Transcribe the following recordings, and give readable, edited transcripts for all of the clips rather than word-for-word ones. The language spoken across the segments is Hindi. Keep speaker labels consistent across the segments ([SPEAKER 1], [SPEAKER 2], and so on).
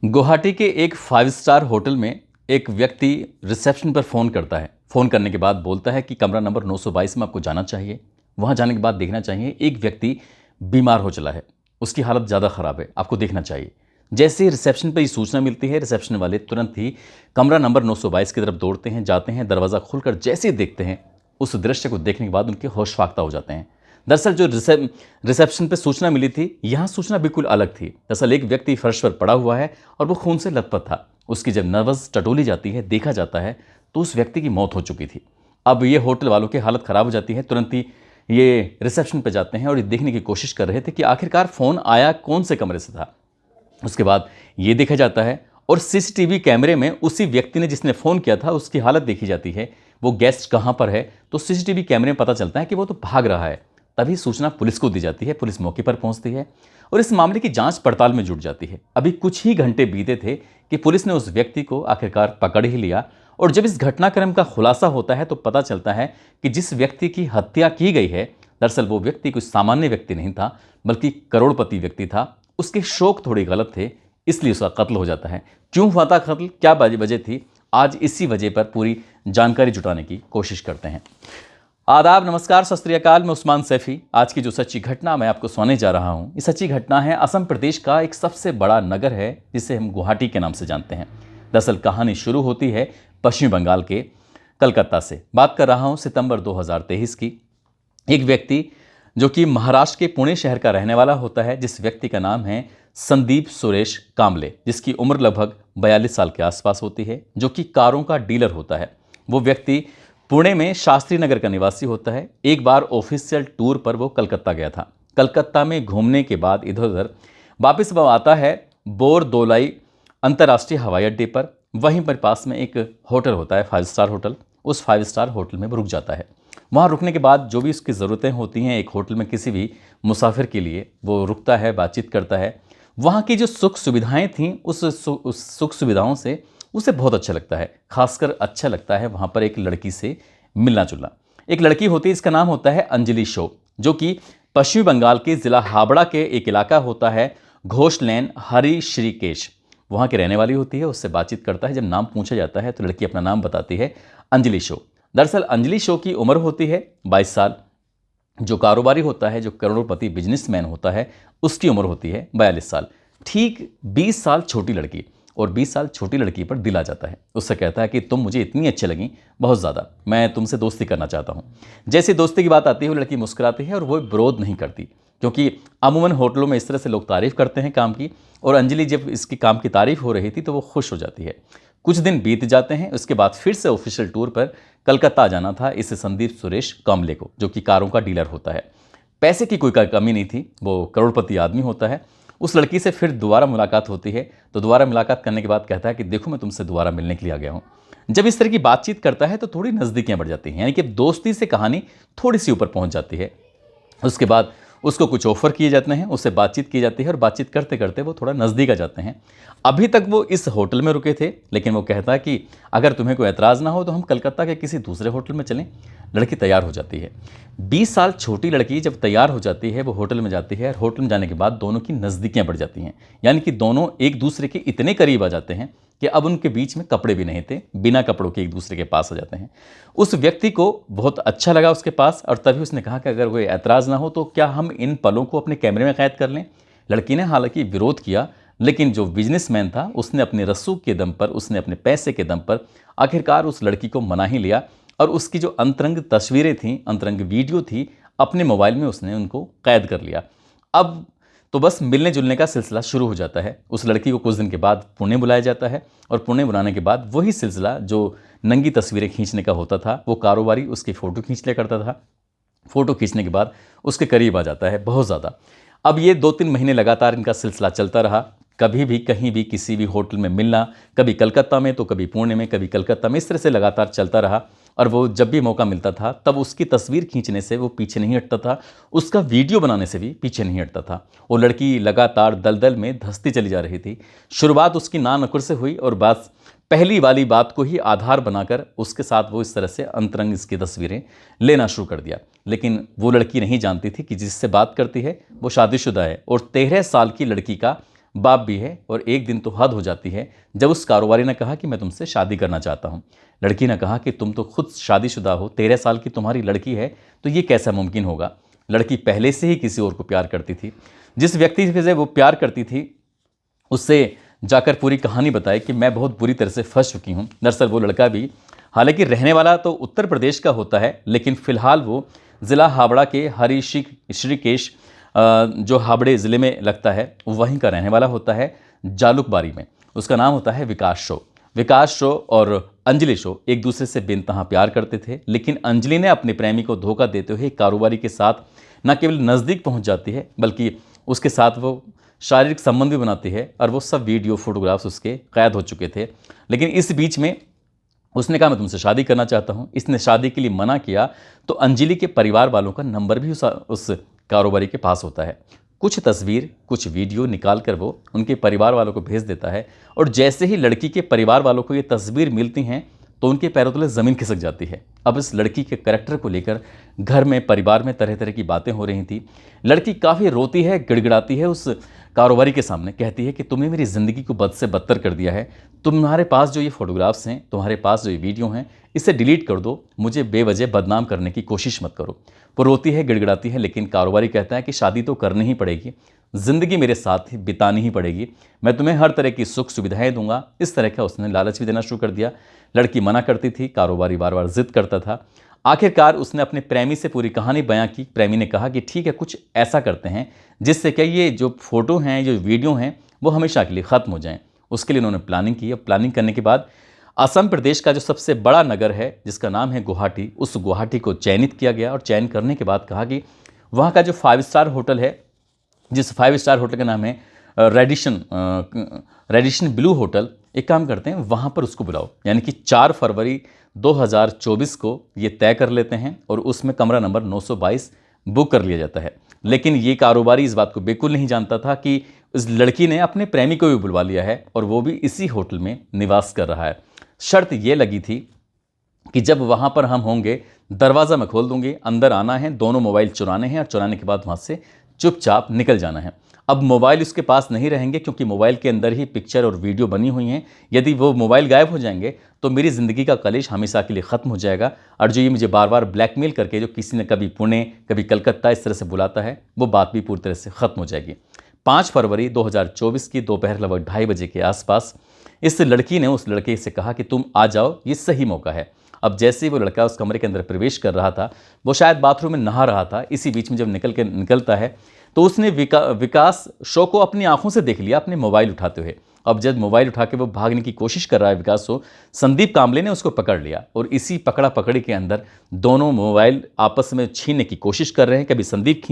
[SPEAKER 1] गुवाहाटी के एक 5 स्टार होटल में एक व्यक्ति रिसेप्शन पर फ़ोन करता है। फ़ोन करने के बाद बोलता है कि कमरा नंबर 922 में आपको जाना चाहिए। वहाँ जाने के बाद देखना चाहिए एक व्यक्ति बीमार हो चला है, उसकी हालत ज़्यादा ख़राब है, आपको देखना चाहिए। जैसे ही रिसेप्शन पर ये सूचना मिलती है, रिसेप्शन वाले तुरंत ही कमरा नंबर 922 की तरफ दौड़ते हैं, जाते हैं, दरवाज़ा खुलकर जैसे ही देखते हैं, उस दृश्य को देखने के बाद उनके होश फाख्ता हो जाते हैं। दरअसल जो रिसेप्शन पे सूचना मिली थी, यहाँ सूचना बिल्कुल अलग थी। दरअसल एक व्यक्ति फर्श पर पड़ा हुआ है और वो खून से लथपथ था। उसकी जब नब्ज़ टटोली जाती है, देखा जाता है तो उस व्यक्ति की मौत हो चुकी थी। अब ये होटल वालों की हालत ख़राब हो जाती है। तुरंत ही ये रिसेप्शन पर जाते हैं और ये देखने की कोशिश कर रहे थे कि आखिरकार फ़ोन आया कौन से कमरे से था। उसके बाद ये देखा जाता है और सीसीटीवी कैमरे में उसी व्यक्ति ने जिसने फ़ोन किया था उसकी हालत देखी जाती है। वो गेस्ट कहाँ पर है तो सीसीटीवी कैमरे में पता चलता है कि वो तो भाग रहा है। तभी सूचना पुलिस को दी जाती है। पुलिस मौके पर पहुंचती है और इस मामले की जांच पड़ताल में जुट जाती है। अभी कुछ ही घंटे बीते थे कि पुलिस ने उस व्यक्ति को आखिरकार पकड़ ही लिया। और जब इस घटनाक्रम का खुलासा होता है तो पता चलता है कि जिस व्यक्ति की हत्या की गई है, दरअसल वो व्यक्ति कोई सामान्य व्यक्ति नहीं था, बल्कि करोड़पति व्यक्ति था। उसके शौक थोड़े गलत थे, इसलिए उसका कत्ल हो जाता है। क्यों हुआ था कत्ल, क्या वजह थी, आज इसी वजह पर पूरी जानकारी जुटाने की कोशिश करते हैं। आदाब, नमस्कार, सत श्री अकाल। मैं उस्मान सैफी। आज की जो सच्ची घटना मैं आपको सुनाने जा रहा हूँ, ये सच्ची घटना है असम प्रदेश का एक सबसे बड़ा नगर है जिसे हम गुवाहाटी के नाम से जानते हैं। दरअसल कहानी शुरू होती है पश्चिम बंगाल के कलकत्ता से। बात कर रहा हूँ सितंबर 2023 की। एक व्यक्ति जो कि महाराष्ट्र के पुणे शहर का रहने वाला होता है, जिस व्यक्ति का नाम है संदीप सुरेश कामले, जिसकी उम्र लगभग 42 साल के आसपास होती है, जो कि कारों का डीलर होता है। वो व्यक्ति पुणे में शास्त्री नगर का निवासी होता है। एक बार ऑफिशियल टूर पर वो कलकत्ता गया था। कलकत्ता में घूमने के बाद इधर उधर वापस वो आता है बोरदोलाई अंतर्राष्ट्रीय हवाई अड्डे पर। वहीं पर पास में एक होटल होता है, 5 स्टार होटल। उस 5 स्टार होटल में वो रुक जाता है। वहाँ रुकने के बाद जो भी उसकी ज़रूरतें होती हैं एक होटल में किसी भी मुसाफिर के लिए, वो रुकता है, बातचीत करता है। वहाँ की जो सुख सुविधाएं थीं उस सुख सुविधाओं से उसे बहुत अच्छा लगता है। खासकर अच्छा लगता है वहाँ पर एक लड़की से मिलना जुलना। एक लड़की होती है, इसका नाम होता है अंजलि शो, जो कि पश्चिमी बंगाल के ज़िला हावड़ा के एक इलाका होता है घोषलैन हरि श्रीकेश, वहाँ की रहने वाली होती है। उससे बातचीत करता है। जब नाम पूछा जाता है तो लड़की अपना नाम बताती है, अंजलि शो। दरअसल अंजलि शो की उम्र होती है 22 साल। जो कारोबारी होता है, जो करोड़पति बिजनेसमैन होता है, उसकी उम्र होती है 42 साल। ठीक 20 साल छोटी लड़की, और 20 साल छोटी लड़की पर दिल आ जाता है। उससे कहता है कि तुम मुझे इतनी अच्छी लगी, बहुत ज़्यादा, मैं तुमसे दोस्ती करना चाहता हूँ। जैसे दोस्ती की बात आती है वो लड़की मुस्कुराती है और वो विरोध नहीं करती, क्योंकि अमूमन होटलों में इस तरह से लोग तारीफ़ करते हैं काम की। और अंजलि जब इसकी काम की तारीफ़ हो रही थी तो वो खुश हो जाती है। कुछ दिन बीत जाते हैं। उसके बाद फिर से ऑफिशियल टूर पर कलकत्ता जाना था इस संदीप सुरेश कामले को, जो कि कारों का डीलर होता है। पैसे की कोई कमी नहीं थी, वो करोड़पति आदमी होता है। उस लड़की से फिर दोबारा मुलाकात होती है। तो दोबारा मुलाकात करने के बाद कहता है कि देखो मैं तुमसे दोबारा मिलने के लिए आ गया हूँ। जब इस तरह की बातचीत करता है तो थोड़ी नज़दीकियाँ बढ़ जाती हैं, यानी कि दोस्ती से कहानी थोड़ी सी ऊपर पहुँच जाती है। उसके बाद उसको कुछ ऑफर किए जाते हैं, उससे बातचीत की जाती है और बातचीत करते करते वो थोड़ा नज़दीक आ जाते हैं। अभी तक वो इस होटल में रुके थे, लेकिन वो कहता है कि अगर तुम्हें कोई एतराज़ ना हो तो हम कलकत्ता के किसी दूसरे होटल में चलें। लड़की तैयार हो जाती है। 20 साल छोटी लड़की जब तैयार हो जाती है वो होटल में जाती है, और होटल में जाने के बाद दोनों की नज़दीकियाँ बढ़ जाती हैं, यानी कि दोनों एक दूसरे के इतने करीब आ जाते हैं कि अब उनके बीच में कपड़े भी नहीं थे, बिना कपड़ों के एक दूसरे के पास आ जाते हैं। उस व्यक्ति को बहुत अच्छा लगा उसके पास, और तभी उसने कहा कि अगर कोई एतराज़ ना हो तो क्या हम इन पलों को अपने कैमरे में कैद कर लें। लड़की ने हालांकि विरोध किया, लेकिन जो बिजनेसमैन था उसने अपने रसूख के दम पर, उसने अपने पैसे के दम पर आखिरकार उस लड़की को मना ही लिया। और उसकी जो अंतरंग तस्वीरें थीं, अंतरंग वीडियो थी, अपने मोबाइल में उसने उनको कैद कर लिया। अब तो बस मिलने जुलने का सिलसिला शुरू हो जाता है। उस लड़की को कुछ दिन के बाद पुणे बुलाया जाता है, और पुणे बुलाने के बाद वही सिलसिला जो नंगी तस्वीरें खींचने का होता था, वो कारोबारी उसकी फ़ोटो खींच लिया करता था। फ़ोटो खींचने के बाद उसके करीब आ जाता है बहुत ज़्यादा। अब ये 2-3 महीने लगातार इनका सिलसिला चलता रहा। कभी भी कहीं भी किसी भी होटल में मिलना, कभी कलकत्ता में तो कभी पुणे में, कभी कलकत्ता में, इस तरह से लगातार चलता रहा। और वो जब भी मौका मिलता था तब उसकी तस्वीर खींचने से वो पीछे नहीं हटता था, उसका वीडियो बनाने से भी पीछे नहीं हटता था। वो लड़की लगातार दलदल में धंसती चली जा रही थी। शुरुआत उसकी ना नुकुर से हुई, और बस पहली वाली बात को ही आधार बनाकर उसके साथ वो इस तरह से अंतरंग इसकी तस्वीरें लेना शुरू कर दिया। लेकिन वो लड़की नहीं जानती थी कि जिससे बात करती है वो शादीशुदा है, और 13 साल की लड़की का बाप भी है। और एक दिन तो हद हो जाती है जब उस कारोबारी ने कहा कि मैं तुमसे शादी करना चाहता हूँ। लड़की ने कहा कि तुम तो खुद शादीशुदा हो, 13 साल की तुम्हारी लड़की है, तो ये कैसा मुमकिन होगा। लड़की पहले से ही किसी और को प्यार करती थी। जिस व्यक्ति से वो प्यार करती थी उससे जाकर पूरी कहानी बताई कि मैं बहुत बुरी तरह से फंस चुकी हूँ। दरअसल वो लड़का भी हालांकि रहने वाला तो उत्तर प्रदेश का होता है, लेकिन फिलहाल वो ज़िला हावड़ा के ऋषिकेश जो हावड़े ज़िले में लगता है वहीं का रहने वाला होता है, जालुकबारी में। उसका नाम होता है विकास शो और अंजलि शो एक दूसरे से बेनतहा प्यार करते थे, लेकिन अंजलि ने अपने प्रेमी को धोखा देते हुए कारोबारी के साथ न केवल नज़दीक पहुंच जाती है बल्कि उसके साथ वो शारीरिक संबंध भी बनाती है और वो सब वीडियो फोटोग्राफ्स उसके कैद हो चुके थे। लेकिन इस बीच में उसने कहा मैं तुमसे शादी करना चाहता हूँ। इसने शादी के लिए मना किया तो अंजलि के परिवार वालों का नंबर भी उस कारोबारी के पास होता है। कुछ तस्वीर कुछ वीडियो निकाल कर वो उनके परिवार वालों को भेज देता है और जैसे ही लड़की के परिवार वालों को ये तस्वीर मिलती हैं तो उनके पैरों तले ज़मीन खिसक जाती है। अब इस लड़की के करैक्टर को लेकर घर में परिवार में तरह तरह की बातें हो रही थी। लड़की काफ़ी रोती है, गिड़गिड़ाती है उस कारोबारी के सामने, कहती है कि तुमने मेरी ज़िंदगी को बद से बदतर कर दिया है। तुम्हारे पास जो ये फ़ोटोग्राफ्स हैं, तुम्हारे पास जो ये वीडियो हैं, इसे डिलीट कर दो, मुझे बेवजह बदनाम करने की कोशिश मत करो। वो रोती है, गिड़गिड़ाती है, लेकिन कारोबारी कहता है कि शादी तो करनी ही पड़ेगी, ज़िंदगी मेरे साथ ही बितानी ही पड़ेगी, मैं तुम्हें हर तरह की सुख सुविधाएं दूंगा। इस तरह का उसने लालच भी देना शुरू कर दिया। लड़की मना करती थी, कारोबारी बार बार जिद करता था। आखिरकार उसने अपने प्रेमी से पूरी कहानी बयां की। प्रेमी ने कहा कि ठीक है, कुछ ऐसा करते हैं जिससे कि ये जो फोटो हैं, जो वीडियो हैं, वो हमेशा के लिए ख़त्म हो जाएं। उसके लिए उन्होंने प्लानिंग की। अब प्लानिंग करने के बाद असम प्रदेश का जो सबसे बड़ा नगर है जिसका नाम है गुवाहाटी, उस गुवाहाटी को चयनित किया गया और चयन करने के बाद कहा कि वहाँ का जो 5 स्टार होटल है, जिस 5 स्टार होटल का नाम है रेडिशन ब्लू होटल, एक काम करते हैं वहाँ पर उसको बुलाओ। यानी कि 4 फरवरी 2024 को ये तय कर लेते हैं और उसमें कमरा नंबर 922 बुक कर लिया जाता है। लेकिन ये कारोबारी इस बात को बिल्कुल नहीं जानता था कि इस लड़की ने अपने प्रेमी को भी बुलवा लिया है और वो भी इसी होटल में निवास कर रहा है। शर्त ये लगी थी कि जब वहाँ पर हम होंगे दरवाज़ा मैं खोल दूंगी, अंदर आना है, दोनों मोबाइल चुराने हैं और चुराने के बाद वहाँ से चुपचाप निकल जाना है। अब मोबाइल उसके पास नहीं रहेंगे क्योंकि मोबाइल के अंदर ही पिक्चर और वीडियो बनी हुई हैं। यदि वो मोबाइल गायब हो जाएंगे तो मेरी ज़िंदगी का कलेश हमेशा के लिए ख़त्म हो जाएगा। और जो ये मुझे बार बार ब्लैकमेल करके जो किसी ने कभी पुणे कभी कलकत्ता इस तरह से बुलाता है, वो बात भी पूरी तरह से ख़त्म हो जाएगी। 5 फरवरी 2024 की दोपहर लगभग 2:30 बजे के आसपास इस लड़की ने उस लड़के से कहा कि तुम आ जाओ, ये सही मौका है। अब जैसे ही वो लड़का उस कमरे के अंदर प्रवेश कर रहा था, वो शायद बाथरूम में नहा रहा था। इसी बीच में जब निकलता है तो उसने विकास शो को अपनी आंखों से देख लिया अपने मोबाइल उठाते हुए। अब जब मोबाइल उठा के वो भागने की कोशिश कर रहा है विकास शो, संदीप कांबले ने उसको पकड़ लिया और इसी पकड़ा पकड़ी के अंदर दोनों मोबाइल आपस में छीनने की कोशिश कर रहे हैं। कभी संदीप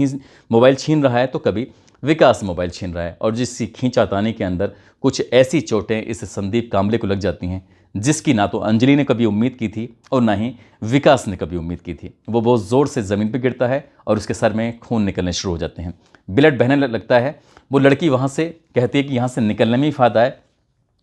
[SPEAKER 1] मोबाइल छीन रहा है तो कभी विकास मोबाइल छीन रहा है। और जिस खींचातानी के अंदर कुछ ऐसी चोटें इस संदीप कांबले को लग जाती हैं जिसकी ना तो अंजलि ने कभी उम्मीद की थी और ना ही विकास ने कभी उम्मीद की थी। वो बहुत ज़ोर से ज़मीन पर गिरता है और उसके सर में खून निकलने शुरू हो जाते हैं, ब्लड बहने लगता है। वो लड़की वहाँ से कहती है कि यहाँ से निकलने में ही फ़ायदा है।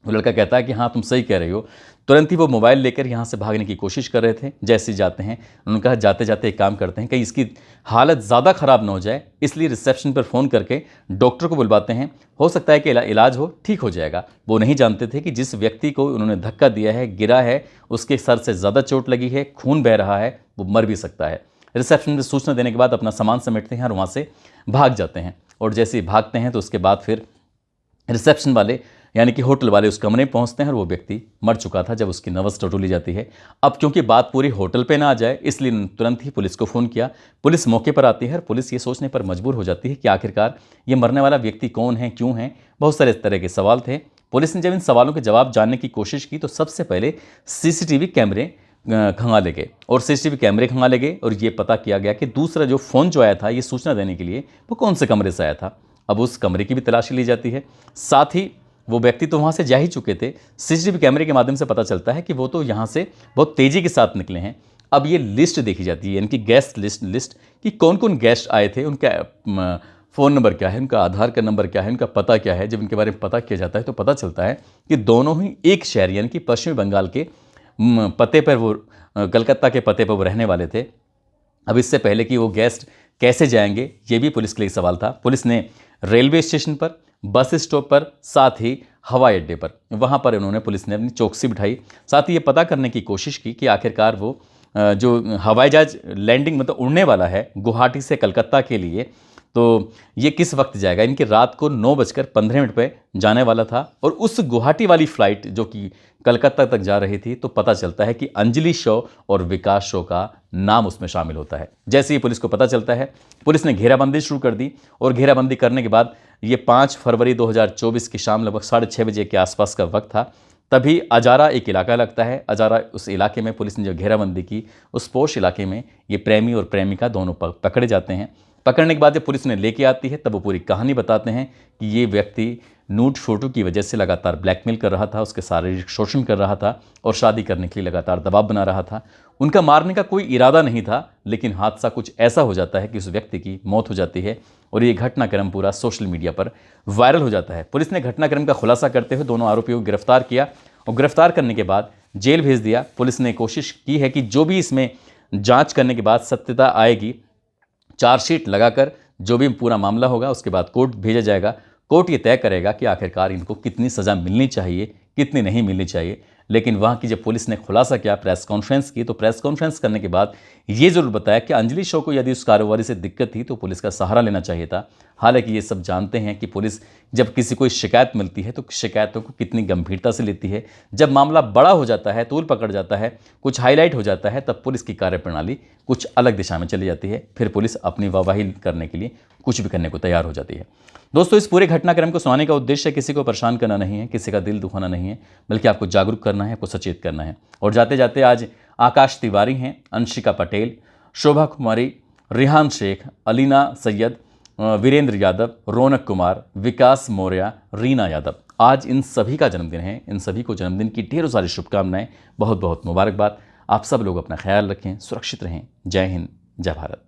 [SPEAKER 1] वो लड़का कहता है कि हाँ तुम सही कह रही हो। तुरंत ही वो मोबाइल लेकर यहाँ से भागने की कोशिश कर रहे थे। जैसे ही जाते हैं उन्होंने कहा जाते जाते एक काम करते हैं, कहीं इसकी हालत ज़्यादा ख़राब ना हो जाए, इसलिए रिसेप्शन पर फ़ोन करके डॉक्टर को बुलवाते हैं, हो सकता है कि इलाज हो, ठीक हो जाएगा। वो नहीं जानते थे कि जिस व्यक्ति को उन्होंने धक्का दिया है, गिरा है, उसके सर से ज़्यादा चोट लगी है, खून बह रहा है, वो मर भी सकता है। रिसेप्शन पर सूचना देने के बाद अपना सामान समेटते हैं और वहाँ से भाग जाते हैं। और जैसे ही भागते हैं तो उसके बाद फिर रिसेप्शन वाले यानी कि होटल वाले उस कमरे में पहुंचते हैं और वो व्यक्ति मर चुका था जब उसकी नवस टटोली जाती है। अब क्योंकि बात पूरी होटल पे ना आ जाए इसलिए तुरंत ही पुलिस को फ़ोन किया। पुलिस मौके पर आती है और पुलिस ये सोचने पर मजबूर हो जाती है कि आखिरकार ये मरने वाला व्यक्ति कौन है, क्यों है। बहुत सारे तरह के सवाल थे। पुलिस ने जब इन सवालों के जवाब जानने की कोशिश की तो सबसे पहले CCTV कैमरे खंगाले गए और CCTV कैमरे खंगाले गए और ये पता किया गया कि दूसरा जो फ़ोन जो आया था ये सूचना देने के लिए, वो कौन से कमरे से आया था। अब उस कमरे की भी तलाशी ली जाती है। साथ ही वो व्यक्ति तो वहाँ से जा ही चुके थे। CCTV कैमरे के माध्यम से पता चलता है कि वो तो यहाँ से बहुत तेज़ी के साथ निकले हैं। अब ये लिस्ट देखी जाती है, यानी कि गेस्ट लिस्ट कि कौन कौन गेस्ट आए थे, उनका फ़ोन नंबर क्या है, उनका आधार का नंबर क्या है, उनका पता क्या है। जब इनके बारे में पता किया जाता है तो पता चलता है कि दोनों ही एक शहर यानी कि पश्चिमी बंगाल के पते पर, वो कलकत्ता के पते पर वो रहने वाले थे। अब इससे पहले कि वो गेस्ट कैसे जाएंगे, ये भी पुलिस के लिए सवाल था। पुलिस ने रेलवे स्टेशन पर बस स्टॉप पर, साथ ही हवाई अड्डे पर। वहाँ पर उन्होंने, पुलिस ने अपनी चौकसी बिठाई। साथ ही ये पता करने की कोशिश की कि आखिरकार वो जो हवाई जहाज लैंडिंग मतलब उड़ने वाला है गुवाहाटी से कलकत्ता के लिए, तो ये किस वक्त जाएगा। इनकी रात को 9:15 पे जाने वाला था और उस गुवाहाटी वाली फ़्लाइट जो कि कलकत्ता तक जा रही थी, तो पता चलता है कि अंजलि शॉ और विकास शॉ का नाम उसमें शामिल होता है। जैसे ही पुलिस को पता चलता है, पुलिस ने घेराबंदी शुरू कर दी और घेराबंदी करने के बाद ये 5 फरवरी 2024 की शाम लगभग 6:30 बजे के आसपास का वक्त था। तभी अजारा एक इलाका लगता है। अजारा, उस इलाके में पुलिस ने जो घेराबंदी की, उस पोश इलाके में ये प्रेमी और प्रेमिका दोनों पकड़े जाते हैं। पकड़ने के बाद जब पुलिस ने लेके आती है, तब वो पूरी कहानी बताते हैं कि ये व्यक्ति नूड फोटो की वजह से लगातार ब्लैकमेल कर रहा था, उसके शारीरिक शोषण कर रहा था और शादी करने के लिए लगातार दबाव बना रहा था। उनका मारने का कोई इरादा नहीं था, लेकिन हादसा कुछ ऐसा हो जाता है कि उस व्यक्ति की मौत हो जाती है और ये घटनाक्रम पूरा सोशल मीडिया पर वायरल हो जाता है। पुलिस ने घटनाक्रम का खुलासा करते हुए दोनों आरोपियों को गिरफ्तार किया और गिरफ्तार करने के बाद जेल भेज दिया। पुलिस ने कोशिश की है कि जो भी इसमें जांच करने के बाद सत्यता आएगी, चार्जशीट लगाकर जो भी पूरा मामला होगा उसके बाद कोर्ट भेजा जाएगा। कोर्ट ये तय करेगा कि आखिरकार इनको कितनी सज़ा मिलनी चाहिए, कितनी नहीं मिलनी चाहिए। लेकिन वहाँ की जब पुलिस ने खुलासा किया, प्रेस कॉन्फ्रेंस की, तो प्रेस कॉन्फ्रेंस करने के बाद ये ज़रूर बताया कि अंजलि शॉ को यदि उस कारोबारी से दिक्कत थी तो पुलिस का सहारा लेना चाहिए था। हालांकि ये सब जानते हैं कि पुलिस जब किसी को शिकायत मिलती है तो शिकायतों को कितनी गंभीरता से लेती है। जब मामला बड़ा हो जाता है, तूल पकड़ जाता है, कुछ हाईलाइट हो जाता है, तब पुलिस की कार्यप्रणाली कुछ अलग दिशा में चली जाती है। फिर पुलिस अपनी वाहवाही करने के लिए कुछ भी करने को तैयार हो जाती है। दोस्तों, इस पूरे घटनाक्रम को सुनाने का उद्देश्य किसी को परेशान करना नहीं है, किसी का दिल दुखाना नहीं है, बल्कि आपको जागरूक करना है, आपको सचेत करना है। और जाते जाते आज आकाश तिवारी हैं, अंशिका पटेल, शोभा कुमारी, रिहान शेख, अलीना सैयद, वीरेंद्र यादव, रौनक कुमार, विकास मौर्य, रीना यादव, आज इन सभी का जन्मदिन है। इन सभी को जन्मदिन की ढेरों सारी शुभकामनाएं, बहुत बहुत मुबारकबाद। आप सब लोग अपना ख्याल रखें, सुरक्षित रहें। जय हिंद, जय भारत।